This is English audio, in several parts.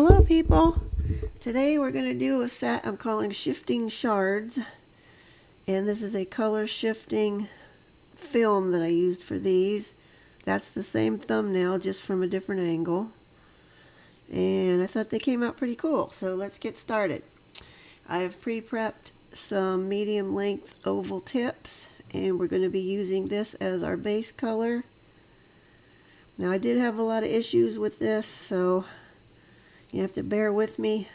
Hello people! Today we're going to do a set I'm calling Shifting Shards, and this is a color shifting film that I used for these. That's the same thumbnail, just from a different angle, and I thought they came out pretty cool, so let's get started. I have pre-prepped some medium length oval tips, and we're going to be using this as our base color. Now I did have a lot of issues with this, so you have to bear with me.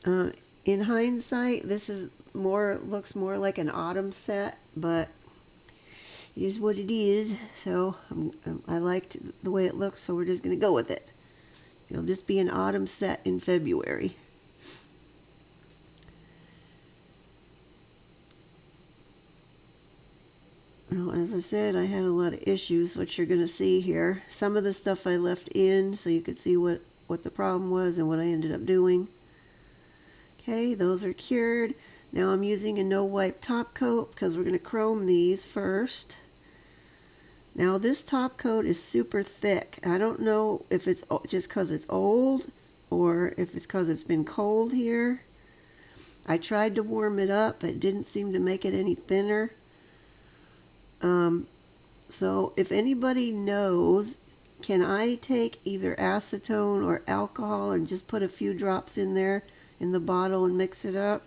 In hindsight, this looks more like an autumn set, but it is what it is. So I liked the way it looked, so we're just going to go with it. It'll just be an autumn set in February. Well, as I said, I had a lot of issues, which you're going to see here. Some of the stuff I left in so you could see what the problem was and what I ended up doing. Okay, those are cured. Now I'm using a no-wipe top coat because we're going to chrome these first. Now this top coat is super thick. I don't know if it's just because it's old or if it's because it's been cold here. I tried to warm it up, but it didn't seem to make it any thinner. So if anybody knows, can I take either acetone or alcohol and just put a few drops in there in the bottle and mix it up?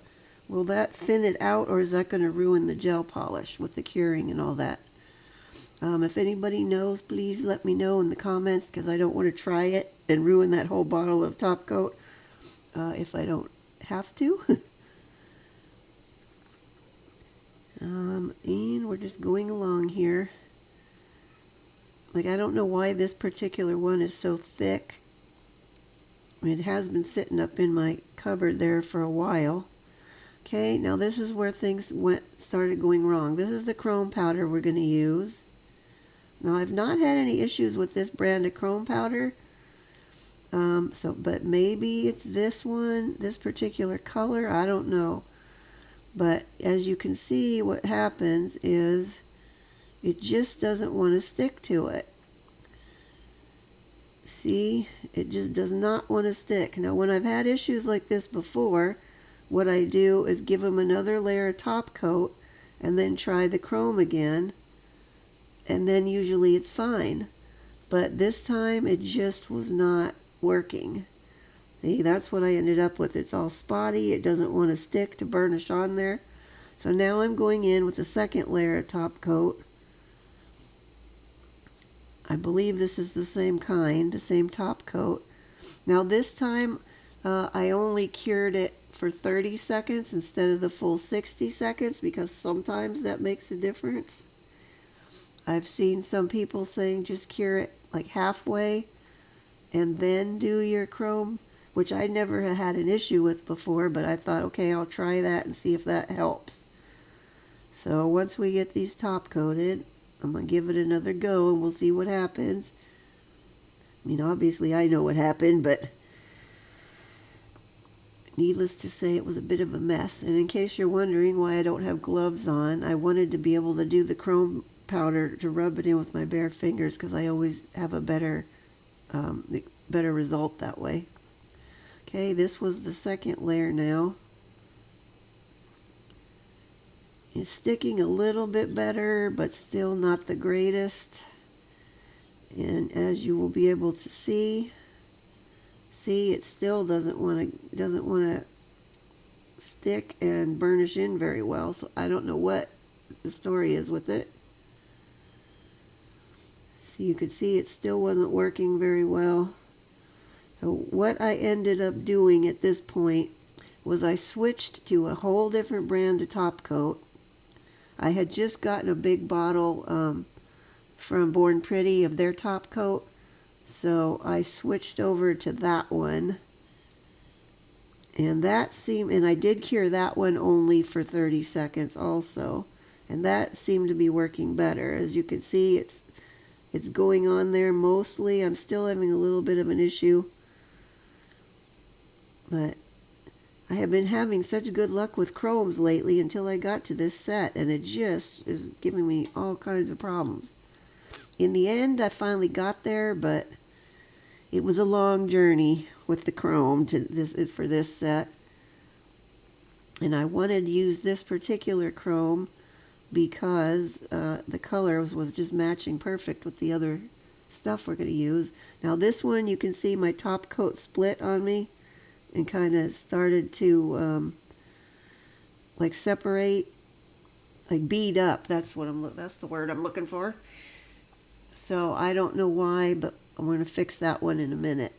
Will that thin it out, or is that going to ruin the gel polish with the curing and all that? If anybody knows, please let me know in the comments, because I don't want to try it and ruin that whole bottle of top coat if I don't have to. And we're just going along here. Like, I don't know why this particular one is so thick. It has been sitting up in my cupboard there for a while. Okay, now this is where things started going wrong. This is the chrome powder we're going to use. Now, I've not had any issues with this brand of chrome powder. But maybe it's this one, this particular color. I don't know. But as you can see, what happens is it just doesn't want to stick to it. See, it just does not want to stick. Now, when I've had issues like this before, what I do is give them another layer of top coat and then try the chrome again, and then usually it's fine. But this time it just was not working. See, that's what I ended up with. It's all spotty. It doesn't want to stick to burnish on there. So now I'm going in with the second layer of top coat. I believe this is the same kind, the same top coat. Now this time I only cured it for 30 seconds instead of the full 60 seconds, because sometimes that makes a difference. I've seen some people saying just cure it like halfway and then do your chrome, which I never had an issue with before, but I thought, okay, I'll try that and see if that helps. So once we get these top coated, I'm going to give it another go and we'll see what happens. I mean, obviously I know what happened, but needless to say, it was a bit of a mess. And in case you're wondering why I don't have gloves on, I wanted to be able to do the chrome powder to rub it in with my bare fingers, because I always have a better result that way. Okay, this was the second layer now. It's sticking a little bit better, but still not the greatest. And as you will be able to see, it still doesn't want to stick and burnish in very well. So I don't know what the story is with it. So you could see it still wasn't working very well. So what I ended up doing at this point was I switched to a whole different brand of top coat. I had just gotten a big bottle from Born Pretty of their top coat, so I switched over to that one. And I did cure that one only for 30 seconds also, and that seemed to be working better. As you can see, it's going on there mostly. I'm still having a little bit of an issue, but I have been having such good luck with chromes lately until I got to this set, and it just is giving me all kinds of problems. In the end, I finally got there, but it was a long journey with the chrome to this for this set. And I wanted to use this particular chrome because the color was just matching perfect with the other stuff we're going to use. Now this one, you can see my top coat split on me and kind of started to like separate, like bead up. That's the word I'm looking for. So I don't know why, but I'm going to fix that one in a minute.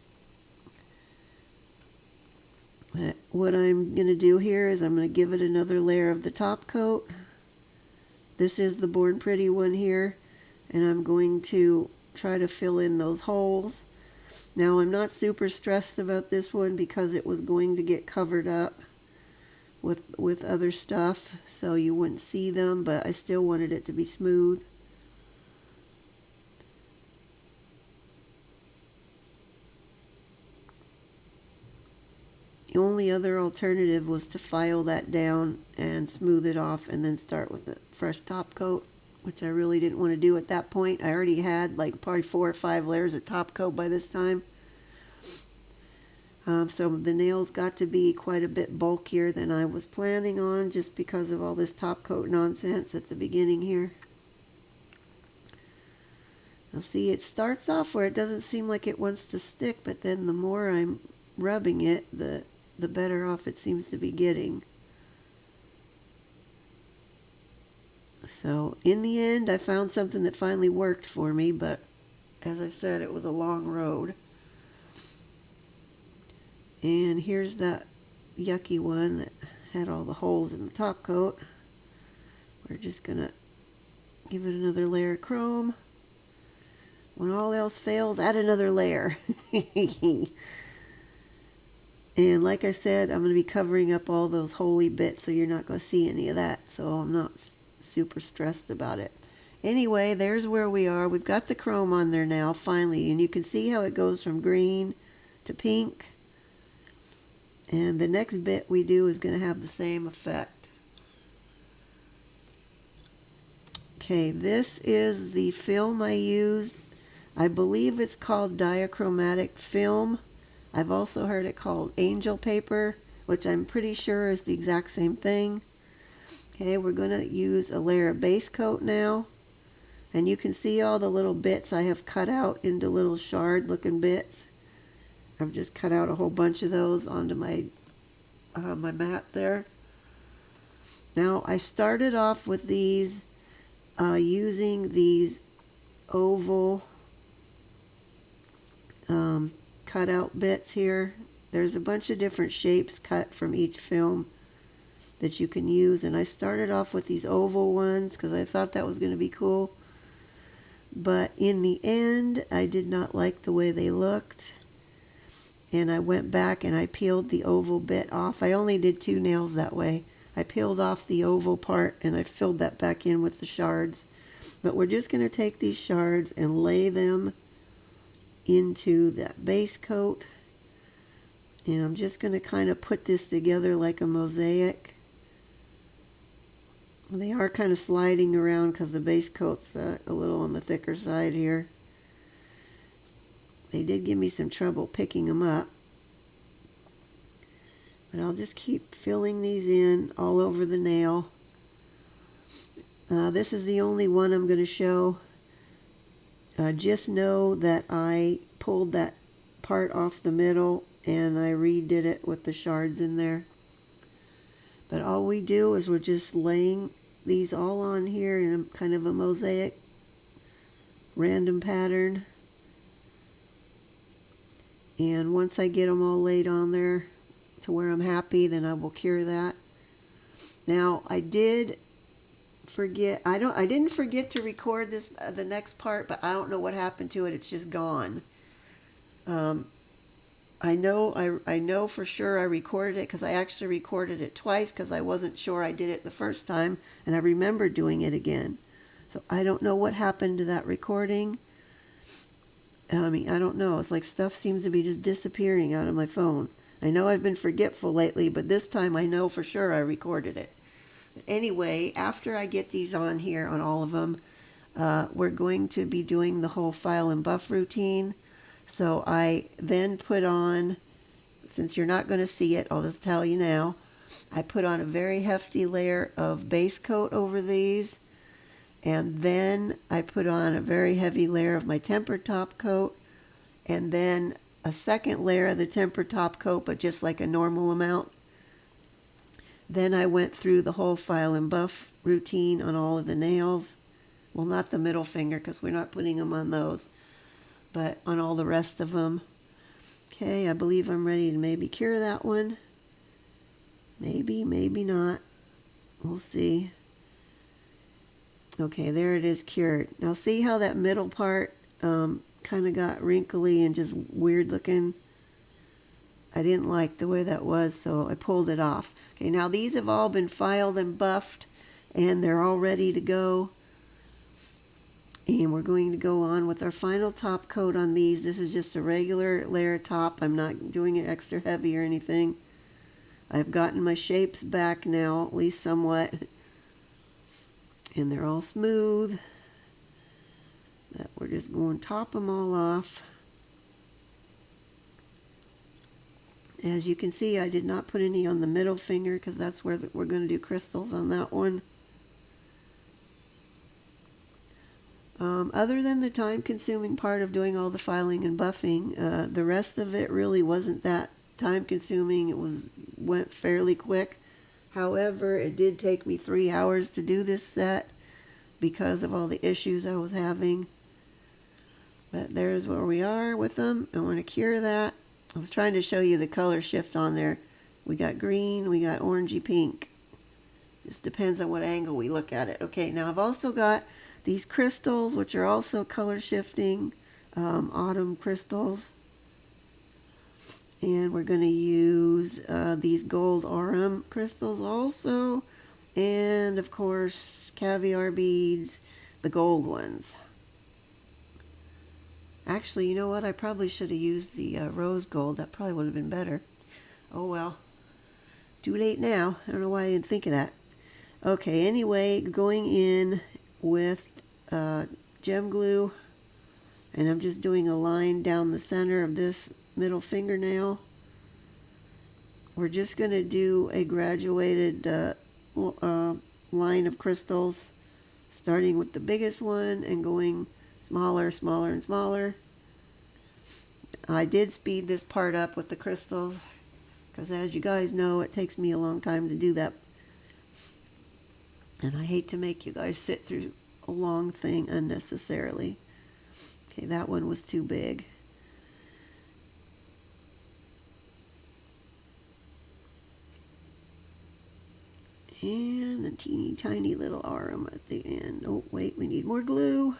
But what I'm going to do here is I'm going to give it another layer of the top coat. This is the Born Pretty one here, and I'm going to try to fill in those holes. Now I'm not super stressed about this one because it was going to get covered up with other stuff so you wouldn't see them, but I still wanted it to be smooth. The only other alternative was to file that down and smooth it off and then start with a fresh top coat, which I really didn't want to do at that point. I already had like probably 4 or 5 layers of top coat by this time. So the nails got to be quite a bit bulkier than I was planning on just because of all this top coat nonsense at the beginning here. Now see, it starts off where it doesn't seem like it wants to stick, but then the more I'm rubbing it, the better off it seems to be getting. So in the end, I found something that finally worked for me, but as I said, it was a long road. And here's that yucky one that had all the holes in the top coat. We're just gonna give it another layer of chrome. When all else fails, add another layer. And like I said, I'm going to be covering up all those holy bits, so you're not going to see any of that. So I'm not super stressed about it. Anyway, there's where we are. We've got the chrome on there now, finally. And you can see how it goes from green to pink. And the next bit we do is going to have the same effect. Okay, this is the film I used. I believe it's called Dichromatic film. I've also heard it called angel paper, which I'm pretty sure is the exact same thing. Okay, we're going to use a layer of base coat now. And you can see all the little bits I have cut out into little shard looking bits. I've just cut out a whole bunch of those onto my mat there. Now I started off with these using these oval cutout bits here. There's a bunch of different shapes cut from each film that you can use, and I started off with these oval ones because I thought that was going to be cool, but in the end I did not like the way they looked, and I went back and I peeled the oval bit off. I only did 2 nails that way. I peeled off the oval part and I filled that back in with the shards. But we're just going to take these shards and lay them into that base coat, and I'm just going to kind of put this together like a mosaic. They are kind of sliding around because the base coat's a little on the thicker side here. They did give me some trouble picking them up, but I'll just keep filling these in all over the nail. This is the only one I'm going to show. Just know that I pulled that part off the middle and I redid it with the shards in there. But all we do is we're just laying these all on here in a kind of a mosaic random pattern. And once I get them all laid on there to where I'm happy, then I will cure that. Now I did forget, I didn't forget to record this the next part, but I don't know what happened to it. It's just gone. I know for sure I recorded it because I actually recorded it twice because I wasn't sure I did it the first time, and I remember doing it again. So I don't know what happened to that recording. I mean, I don't know. It's like stuff seems to be just disappearing out of my phone. I know I've been forgetful lately, but this time I know for sure I recorded it. Anyway, after I get these on here on all of them, we're going to be doing the whole file and buff routine. So I then put on, since you're not going to see it, I'll just tell you now, I put on a very hefty layer of base coat over these, and then I put on a very heavy layer of my tempered top coat, and then a second layer of the tempered top coat, but just like a normal amount. Then I went through the whole file and buff routine on all of the nails. Well, not the middle finger because we're not putting them on those, but on all the rest of them. Okay, I believe I'm ready to maybe cure that one. Maybe, maybe not. We'll see. Okay, there it is cured. Now see how that middle part kind of got wrinkly and just weird looking? I didn't like the way that was, so I pulled it off. Okay, now these have all been filed and buffed, and they're all ready to go. And we're going to go on with our final top coat on these. This is just a regular layer top. I'm not doing it extra heavy or anything. I've gotten my shapes back now, at least somewhat. And they're all smooth. But we're just going to top them all off. As you can see, I did not put any on the middle finger because that's where we're going to do crystals on that one. Other than the time-consuming part of doing all the filing and buffing, the rest of it really wasn't that time-consuming. It went fairly quick. However, it did take me 3 hours to do this set because of all the issues I was having. But there's where we are with them. I want to cure that. I was trying to show you the color shift on there. We got green, we got orangey pink. Just depends on what angle we look at it. Okay, now I've also got these crystals, which are also color shifting, autumn crystals. And we're going to use these gold RM crystals also. And of course, caviar beads, the gold ones. Actually, you know what? I probably should have used the rose gold. That probably would have been better. Oh well. Too late now. I don't know why I didn't think of that. Okay, anyway, going in with gem glue. And I'm just doing a line down the center of this middle fingernail. We're just going to do a graduated line of crystals, starting with the biggest one and going smaller, smaller, and smaller. I did speed this part up with the crystals because, as you guys know, it takes me a long time to do that. And I hate to make you guys sit through a long thing unnecessarily. Okay, that one was too big. And a teeny tiny little arm at the end. Oh, wait, we need more glue.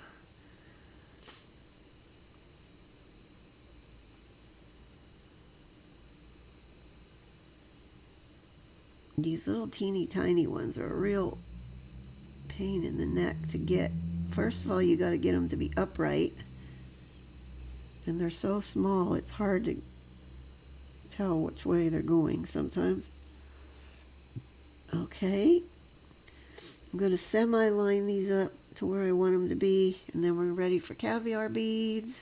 These little teeny tiny ones are a real pain in the neck to get. First of all, you got to get them to be upright. And they're so small, it's hard to tell which way they're going sometimes. Okay. I'm going to semi-line these up to where I want them to be. And then we're ready for caviar beads.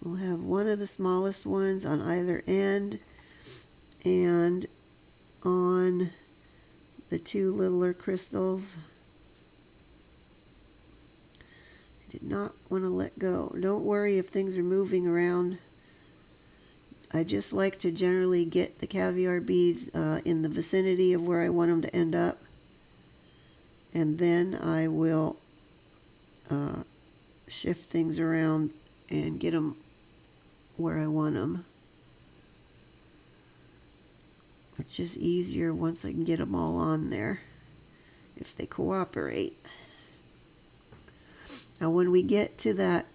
We'll have one of the smallest ones on either end and on the two littler crystals. I did not want to let go. Don't worry if things are moving around. I just like to generally get the caviar beads in the vicinity of where I want them to end up. And then I will shift things around and get them where I want them. It's just easier once I can get them all on there if they cooperate. Now when we get to that,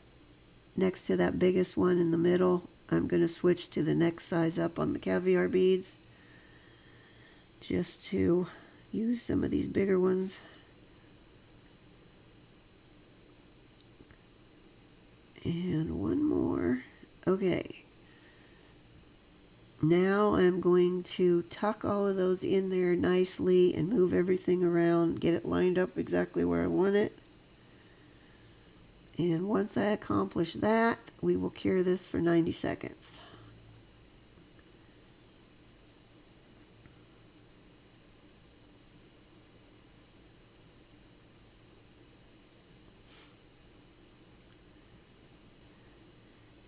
next to that biggest one in the middle, I'm going to switch to the next size up on the caviar beads just to use some of these bigger ones. And one more. Okay. Now I'm going to tuck all of those in there nicely and move everything around, get it lined up exactly where I want it. And once I accomplish that, we will cure this for 90 seconds.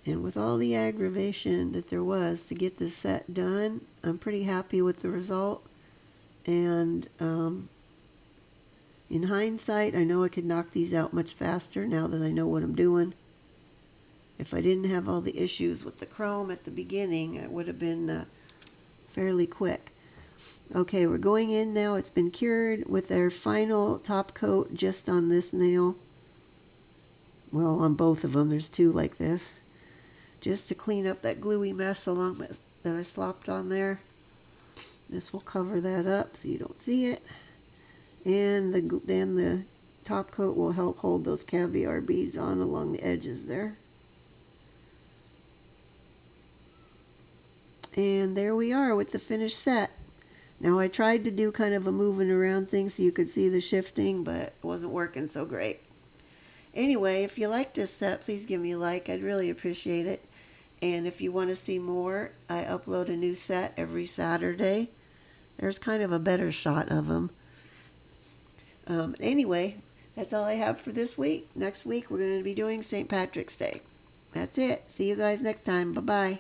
And with all the aggravation that there was to get this set done, I'm pretty happy with the result. And in hindsight, I know I could knock these out much faster now that I know what I'm doing. If I didn't have all the issues with the chrome at the beginning, it would have been fairly quick. Okay, we're going in now. It's been cured with our final top coat just on this nail. Well, on both of them. There's two like this. Just to clean up that gluey mess along that I slopped on there. This will cover that up so you don't see it. And then the top coat will help hold those caviar beads on along the edges there. And there we are with the finished set. Now I tried to do kind of a moving around thing so you could see the shifting, but it wasn't working so great. Anyway, if you like this set, please give me a like. I'd really appreciate it. And if you want to see more, I upload a new set every Saturday. There's kind of a better shot of them. Anyway, that's all I have for this week. Next week, we're going to be doing St. Patrick's Day. That's it. See you guys next time. Bye-bye.